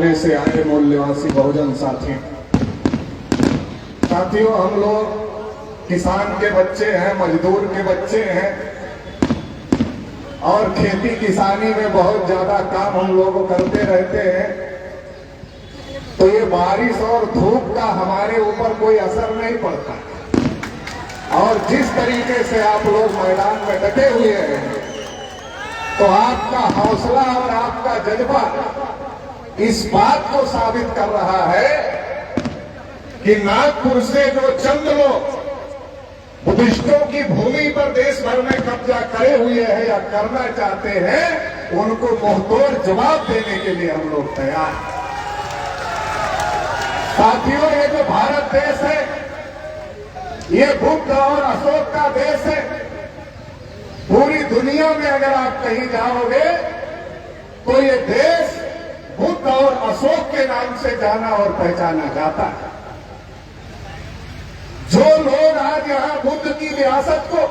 से आए मूल्यवासी बहुजन साथियों, हम लोग किसान के बच्चे हैं, मजदूर के बच्चे हैं और खेती किसानी में बहुत ज्यादा काम हम लोग करते रहते हैं। तो ये बारिश और धूप का हमारे ऊपर कोई असर नहीं पड़ता और जिस तरीके से आप लोग मैदान में डटे हुए हैं, तो आपका हौसला और आपका जज्बा इस बात को साबित कर रहा है कि नागपुर से जो चंद लोग बुद्धिस्टों की भूमि पर देश भर में कब्जा करे हुए हैं या करना चाहते हैं, उनको मुंहतोड़ जवाब देने के लिए हम लोग तैयार हैं। साथियों, ये जो भारत देश है, ये बुद्ध और अशोक का देश है। पूरी दुनिया में अगर आप कहीं जाओगे तो ये देश बुद्ध और अशोक के नाम से जाना और पहचाना जाता है। जो लोग आज यहां बुद्ध की विरासत को,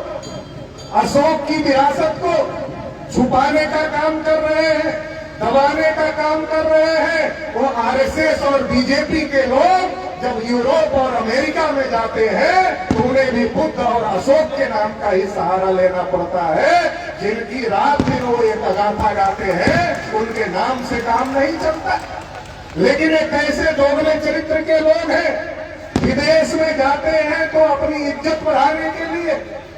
अशोक की विरासत को छुपाने का काम कर रहे हैं, दबाने का काम कर रहे हैं, वो आरएसएस और बीजेपी के लोग जब यूरोप और अमेरिका में जाते हैं तो उन्हें भी बुद्ध और अशोक के नाम का ही सहारा लेना पड़ता है। जिनकी रात दिन वो ये गाथा गाते हैं, उनके नाम से काम नहीं चलता। लेकिन एक ऐसे दोगले चरित्र के लोग हैं, विदेश में जाते हैं तो अपनी इज्जत बढ़ाने के लिए,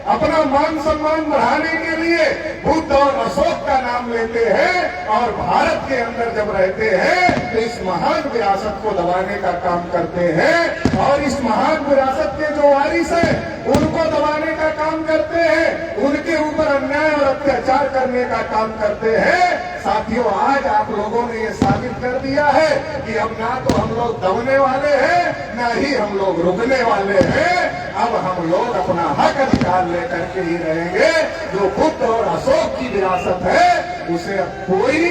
अपना मान सम्मान बढ़ाने के लिए बुद्ध और अशोक का नाम लेते हैं और भारत के अंदर जब रहते हैं तो इस महान विरासत को दबाने का काम करते हैं और इस महान विरासत के जो वारिस हैं उनको दबाने का काम करते हैं, उनके ऊपर अन्याय और अत्याचार करने का काम करते हैं। साथियों, आज आप लोगों ने ये साबित कर दिया है कि अब ना तो हम लोग दबने वाले हैं, ना ही हम लोग रुकने वाले हैं। अब हम लोग अपना हक अधिकार लेकर के ही रहेंगे। जो बुद्ध और अशोक की विरासत है उसे अब कोई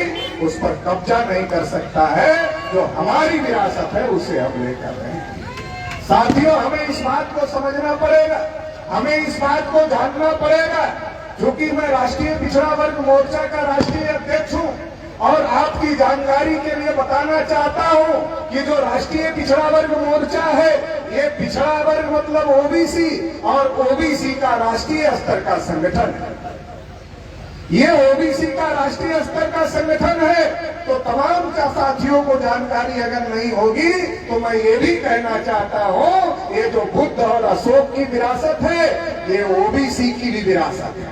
उस पर कब्जा नहीं कर सकता है। जो हमारी विरासत है उसे अब लेकर रहेंगे। साथियों, हमें इस बात को समझना पड़ेगा, हमें इस बात को जानना पड़ेगा। क्योंकि मैं राष्ट्रीय पिछड़ा वर्ग मोर्चा का राष्ट्रीय अध्यक्ष हूं और आपकी जानकारी के लिए बताना चाहता हूं कि जो राष्ट्रीय पिछड़ा वर्ग मोर्चा है, ये पिछड़ा वर्ग मतलब ओबीसी और ओबीसी का राष्ट्रीय स्तर का संगठन है। ये ओबीसी का राष्ट्रीय स्तर का संगठन है। तो तमाम साथियों को जानकारी अगर नहीं होगी तो मैं ये भी कहना चाहता हूं, ये जो बुद्ध और अशोक की विरासत है, ये ओबीसी की भी विरासत है।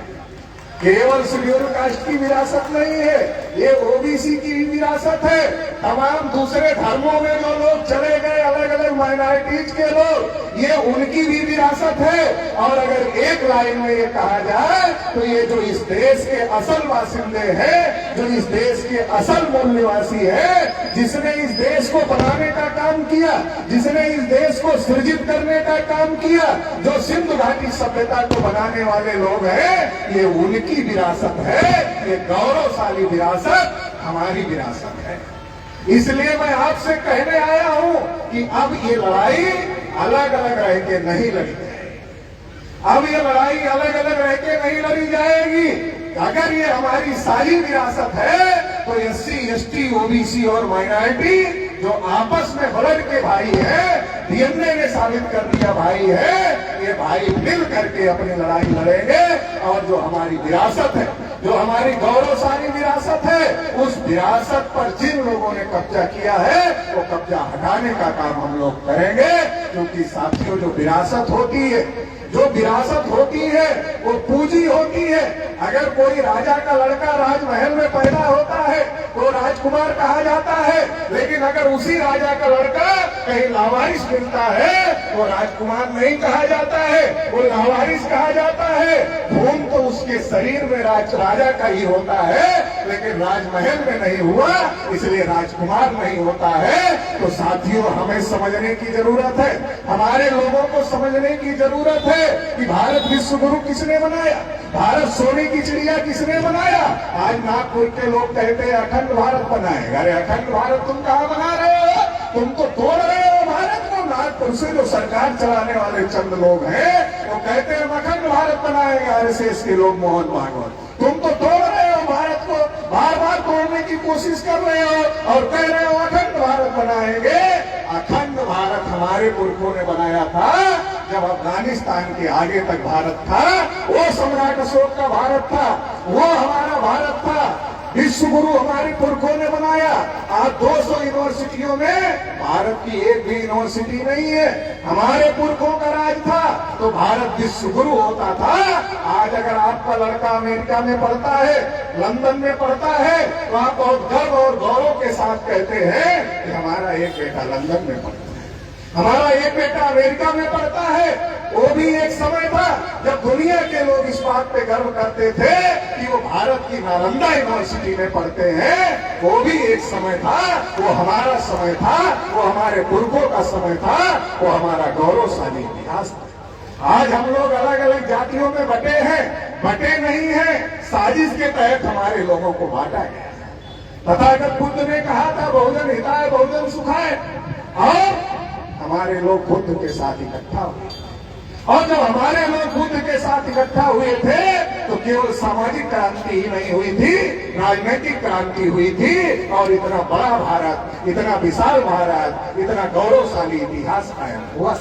केवल शेड्यूल कास्ट की विरासत नहीं है, ये ओबीसी की भी विरासत है। तमाम दूसरे धर्मों में जो लोग चले गए, अलग अलग माइनॉरिटीज के लोग, ये उनकी भी विरासत है। और अगर एक लाइन में ये कहा जाए तो ये जो इस देश के असल बासिंदे हैं, जो इस देश के असल मूल्यवासी है, जिसने इस देश को बनाने का काम किया, जिसने इस देश को सृजित करने का काम किया, जो सिंधु घाटी सभ्यता को बनाने वाले लोग हैं, ये उनकी विरासत है। ये गौरवशाली विरासत हमारी विरासत है। इसलिए मैं आपसे कहने आया हूं कि अब ये लड़ाई अलग अलग रह के नहीं लड़ी जाएगी। अब ये लड़ाई अलग अलग रह के नहीं लड़ी जाएगी। अगर ये हमारी सारी विरासत है तो एससी, एसटी, ओबीसी और माइनॉरिटी जो आपस में ब्लड के भाई है, डीएनए ने साबित कर दिया भाई है, ये भाई मिल करके अपनी लड़ाई लड़ेंगे। और जो हमारी विरासत है, जो हमारी गौरवशाली विरासत है, उस विरासत पर जिन लोगों ने कब्जा किया है वो कब्जा हटाने का काम हम लोग करेंगे। क्योंकि साथियों, जो विरासत होती है, जो विरासत होती है वो पूंजी होती है। अगर कोई राजा का लड़का राजमहल में पैदा होता है तो राजकुमार कहा जाता है, लेकिन अगर उसी राजा का लड़का कहीं लावारिस मिलता है तो राजकुमार नहीं कहा जाता है, वो लावारिस कहा जाता है। खून तो उसके शरीर में राजा का ही होता है, लेकिन राजमहल में नहीं हुआ, इसलिए राजकुमार नहीं होता है। तो साथियों, हमें समझने की जरूरत है, हमारे लोगों को समझने की जरूरत है कि भारत विश्व गुरु किसने बनाया, भारत सोने की चिड़िया किसने बनाया। आज नागपुर के लोग कहते हैं अखंड भारत बनाएगा। अरे अखंड भारत तुम कहाँ बना रहे हो? तुम तो तोड़ रहे हो भारत को। नागपुर से जो सरकार चलाने वाले चंद लोग हैं वो कहते हैं अखंड भारत बनाएंगे। आरएसएस के लोग, मोहन भागवत, तुम तो तोड़ रहे हो भारत को, बार बार तोड़ने की कोशिश कर रहे हो और कह रहे हो अखंड हमारे पुरखों ने बनाया था। जब अफगानिस्तान के आगे तक भारत था, वो सम्राट अशोक का भारत था, वो हमारा भारत था। विश्व गुरु हमारे पुरखों ने बनाया। आज 200 यूनिवर्सिटियों में भारत की एक भी यूनिवर्सिटी नहीं है। हमारे पुरखों का राज था तो भारत विश्व गुरु होता था। आज अगर आपका लड़का अमेरिका में पढ़ता है, लंदन में पढ़ता है, तो आप बहुत गर्व और गौरव के साथ कहते हैं कि हमारा एक बेटा लंदन में पढ़ता है, हमारा एक बेटा अमेरिका में पढ़ता है। वो भी एक समय था जब दुनिया के लोग इस बात पे गर्व करते थे कि वो भारत की नालंदा यूनिवर्सिटी में पढ़ते हैं। वो भी एक समय था, वो हमारा समय था, वो हमारे पुरखों का समय था, वो हमारा गौरवशाली इतिहास था। आज हम लोग अलग अलग जातियों में बटे हैं, बटे नहीं हैं, साजिश के तहत हमारे लोगों को बांटा गया। तथागत बुद्ध ने कहा था बहुजन हिताय बहुजन सुखाय, और हमारे लोग बुद्ध के साथ इकट्ठा हुए। और जब हमारे लोग बुद्ध के साथ इकट्ठा हुए थे तो केवल सामाजिक क्रांति ही नहीं हुई थी, राजनीतिक क्रांति हुई थी। और इतना बड़ा भारत, इतना विशाल भारत, इतना गौरवशाली इतिहास कायम हुआ।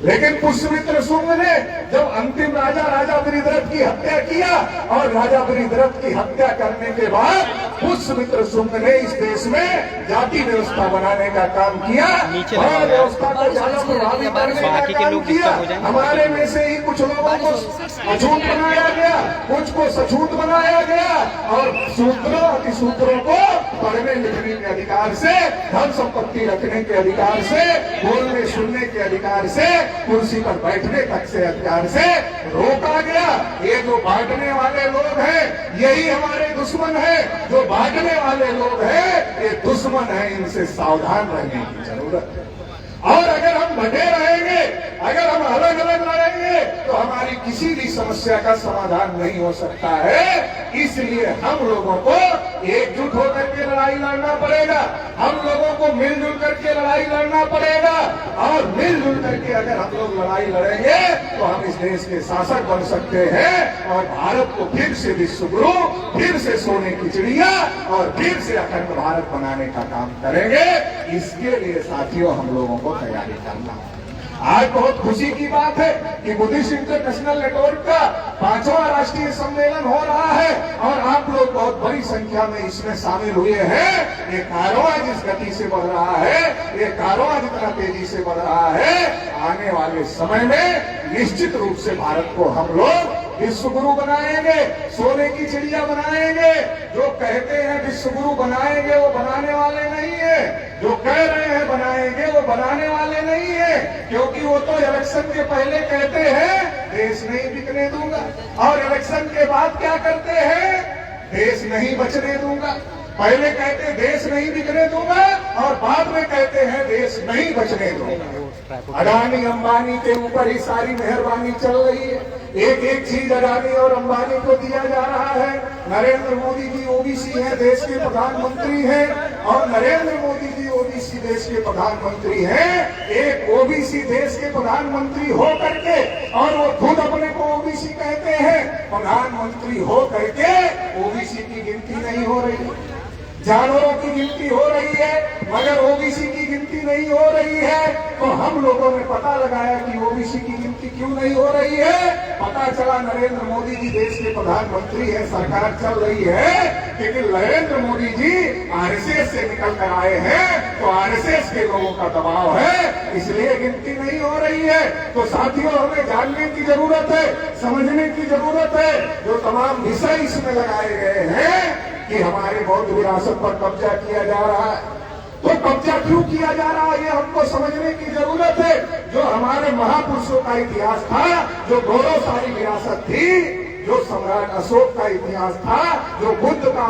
लेकिन पुष्यमित्र शुंग ने जब अंतिम राजा बृहद्रथ की हत्या किया, और राजा बृहद्रथ की हत्या करने के बाद पुष्यमित्र शुंग ने इस देश में जाति व्यवस्था बनाने का काम किया, और व्यवस्था को ज्यादा प्रभावी करने का काम किया। हमारे में से ही कुछ लोगों को अछूत बनाया गया, कुछ को सछूत बनाया गया, और शूद्रों अतिशूद्रों को पढ़ने लिखने के अधिकार से, धन संपत्ति रखने के अधिकार से, बोलने सुनने के अधिकार से, कुर्सी पर बैठने तक से अधिकार से रोका गया। ये जो बांटने वाले लोग हैं यही हमारे दुश्मन हैं। जो बांटने वाले लोग हैं ये दुश्मन हैं, इनसे सावधान रहने की जरूरत है। और अगर हम बटे रहेंगे, अगर हम अलग अलग लड़ेंगे तो हमारी किसी भी समस्या का समाधान नहीं हो सकता है। इसलिए हम लोगों को एकजुट होकर के लड़ाई लड़ना पड़ेगा, हम लोगों को मिलजुल करके लड़ाई लड़ना पड़ेगा। और मिलजुल करके अगर हम लोग लड़ाई लड़ेंगे तो हम इस देश के शासक बन सकते हैं, और भारत को फिर से विश्व गुरु, फिर से सोने की चिड़िया, और फिर से अखंड भारत बनाने का काम करेंगे। इसके लिए साथियों हम लोगों को तैयारी करना है। आज बहुत खुशी की बात है कि बुद्धिस्ट इंटरनेशनल नेटवर्क का 5वां राष्ट्रीय सम्मेलन हो रहा है, और आप लोग बहुत बड़ी संख्या में इसमें शामिल हुए हैं। ये कारवां जिस गति से बढ़ रहा है, ये कारवां जितना तेजी से बढ़ रहा है, आने वाले समय में निश्चित रूप से भारत को हम लोग विश्व गुरु बनाएंगे, सोने की चिड़िया बनाएंगे। जो कहते हैं विश्व गुरु बनाएंगे वो बनाने वाले नहीं है, जो कह रहे हैं बनाएंगे वो बनाने वाले नहीं है। क्योंकि वो तो इलेक्शन के पहले कहते हैं देश नहीं बिकने दूंगा, और इलेक्शन के बाद क्या करते हैं, देश नहीं बचने दूंगा। पहले कहते देश नहीं बिकने दूंगा, और बाद में कहते हैं देश नहीं बचने दूंगा। अडानी अंबानी के ऊपर ही सारी मेहरबानी चल रही है। एक एक चीज अडानी और अंबानी को दिया जा रहा है। नरेंद्र मोदी जी ओबीसी हैं, देश के प्रधानमंत्री हैं, और नरेंद्र मोदी जी ओबीसी देश के प्रधानमंत्री हैं। एक ओबीसी देश के प्रधानमंत्री हो करके, और वो खुद अपने को ओबीसी कहते हैं, प्रधानमंत्री हो करके ओबीसी की गिनती नहीं हो रही। जानवरों की गिनती हो रही है मगर ओबीसी की गिनती नहीं हो रही है। तो हम लोगों ने पता लगाया कि ओबीसी की गिनती क्यों नहीं हो रही है। पता चला नरेंद्र मोदी जी देश के प्रधानमंत्री हैं, सरकार चल रही है, लेकिन नरेंद्र मोदी जी आरएसएस से निकल कर आए हैं, तो आरएसएस के लोगों का दबाव है, इसलिए गिनती नहीं हो रही है। तो साथियों हमें जानने की जरूरत है, समझने की जरूरत है। जो तमाम विषय इसमें लगाए गए हैं कि हमारे बौद्ध विरासत पर कब्जा किया जा रहा है, तो कब्जा क्यों किया जा रहा है ये हमको समझने की जरूरत है। जो हमारे महापुरुषों का इतिहास था, जो गौरवशाली विरासत थी, जो सम्राट अशोक का इतिहास था, जो बुद्ध का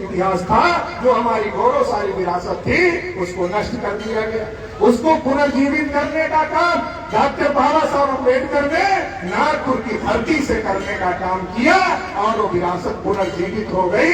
इतिहास था, जो हमारी गौरवशाली विरासत थी, उसको नष्ट कर दिया गया। उसको पुनर्जीवित करने का काम डॉक्टर बाबा साहब अम्बेडकर ने नागपुर की धरती से करने का काम किया, और वो विरासत पुनर्जीवित हो गई।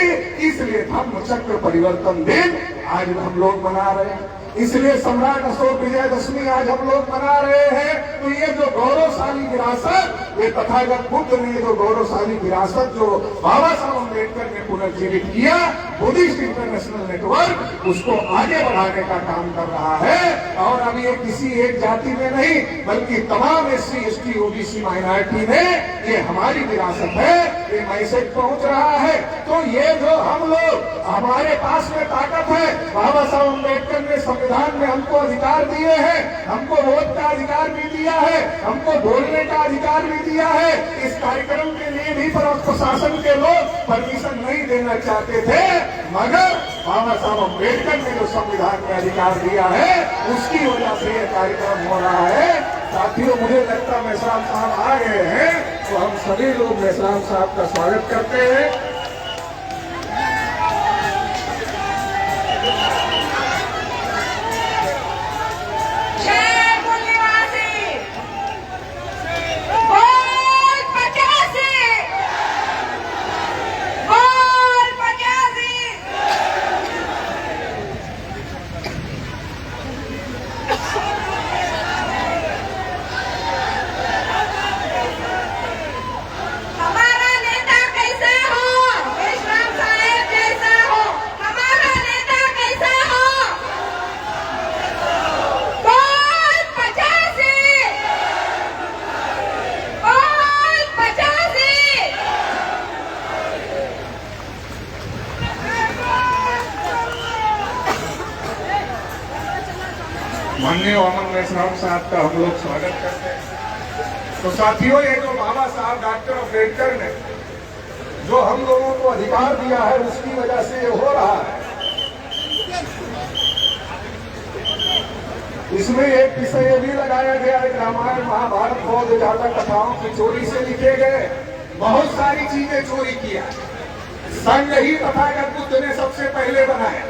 इसलिए धम्म चक्र परिवर्तन दिन आज हम लोग मना रहे हैं। इसलिए सम्राट अशोक विजयदशमी आज हम लोग मना रहे हैं। तो ये जो गौरवशाली विरासत ये तथागत बुद्ध ने जो गौरवशाली विरासत जो बाबा साहब अम्बेडकर ने पुनर्जीवित किया, बुद्धिस्ट इंटरनेशनल नेटवर्क उसको आगे बढ़ाने का काम कर रहा है। और अब ये किसी एक जाति में नहीं बल्कि तमाम SC ST OBC माइनॉरिटी में ये हमारी विरासत है, ये मैसेज पहुंच रहा है। तो ये जो हम लोग, हमारे पास में ताकत है, बाबा साहब अम्बेडकर ने संविधान में हमको अधिकार दिए हैं, हमको वोट का अधिकार भी दिया है, हमको बोलने का अधिकार भी दिया है। इस कार्यक्रम के लिए भी प्रशासन के लोग परमिशन नहीं देना चाहते थे, मगर बाबा साहब अम्बेडकर ने जो संविधान में अधिकार दिया है उसकी वजह से यह कार्यक्रम हो रहा है। साथियों, मुझे लगता मेश्राम साहब आ गए हैं, तो हम सभी लोग मेश्राम साहब का स्वागत करते हैं। माननीय अमन मेश्राम साहब का हम लोग स्वागत करते हैं। तो साथियों, ये जो बाबा साहब डॉक्टर अम्बेडकर ने जो हम लोगों को अधिकार दिया है उसकी वजह से ये हो रहा है। इसमें एक विषय भी लगाया गया है, रामायण महाभारत बौद्ध जातक कथाओं की चोरी से लिखे गए बहुत सारी चीजें चोरी किया। संघ ही तथागत बुद्ध ने सबसे पहले बनाया,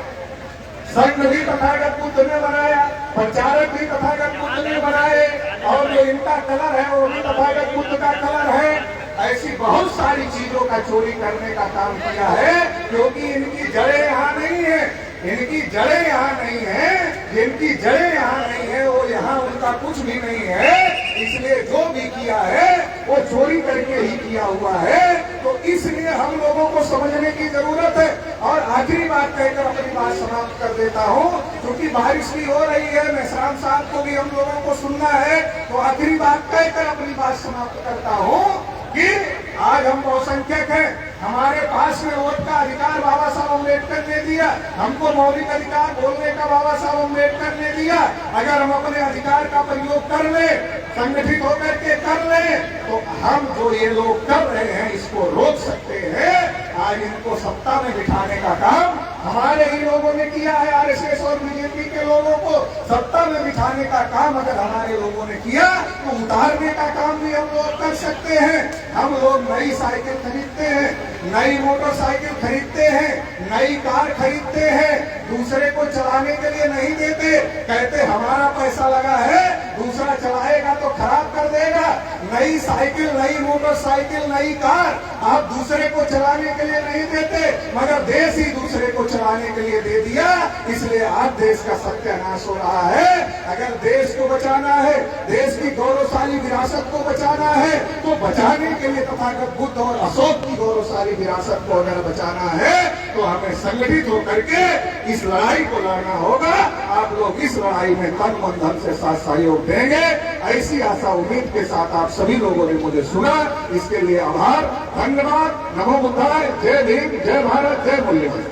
संघ भी तथागत बुद्ध ने बनाया, प्रचारक भी तथागत बुद्ध ने बनाए, और जो इनका कलर है वो भी तथागत बुद्ध का कलर है। ऐसी बहुत सारी चीजों का चोरी करने का काम किया है, क्योंकि इनकी जड़ें यहाँ नहीं है, इनकी जड़ें यहाँ नहीं है, जिनकी जड़ें यहाँ नहीं है वो यहाँ उनका कुछ भी नहीं है। इसलिए जो भी किया है वो चोरी करके ही किया हुआ है। तो इसलिए हम लोगों को समझने की जरूरत है। और आखिरी बात कहकर अपनी बात समाप्त कर देता हूँ, क्योंकि बारिश भी हो रही है, मेश्राम साहब को भी हम लोगों को सुनना है। तो आखिरी बात कहकर अपनी बात समाप्त करता हूँ कि आज हम बहुसंख्यक हैं, हमारे पास में वोट का अधिकार बाबा साहब अम्बेडकर ने दिया, हमको मौलिक अधिकार बोलने का बाबा साहब अम्बेडकर ने दिया। अगर हम अपने अधिकार का प्रयोग कर ले, संगठित होकर के कर ले, तो हम जो ये लोग कर रहे हैं इसको रोक सकते हैं। आज इनको सत्ता में बिठाने का काम हमारे ही लोगों ने किया है। RSS और BJP के लोगों को सत्ता में बिठाने का काम अगर हमारे लोगों ने किया तो उतारने का काम भी हम लोग कर सकते हैं। हम लोग नई साइकिल खरीदते हैं, नई मोटरसाइकिल खरीदते हैं, नई कार खरीदते हैं, दूसरे को चलाने के लिए नहीं देते, कहते हमारा पैसा लगा है, दूसरा चलाएगा तो खराब कर देगा। नई साइकिल, नई मोटरसाइकिल, नई कार आप दूसरे को चलाने के लिए नहीं देते, मगर देश ही दूसरे को चलाने के लिए दे दिया। इसलिए आज देश का सत्यानाश हो रहा है। अगर देश को बचाना है, देश की गौरवशाली विरासत को बचाना है, तो बचाने के लिए तथागत बुद्ध और अशोक की गौरवशाली विरासत को अगर बचाना है तो हमें संगठित होकर के इस लड़ाई को लड़ना होगा। आप लोग इस लड़ाई में तन मन धन से साथ सहयोग देंगे, ऐसी आशा उम्मीद के साथ आप सभी लोगों ने मुझे सुना, इसके लिए आभार, धन्यवाद। नमो बुद्धाय। जय भीम, जय भारत, जय मूल्य।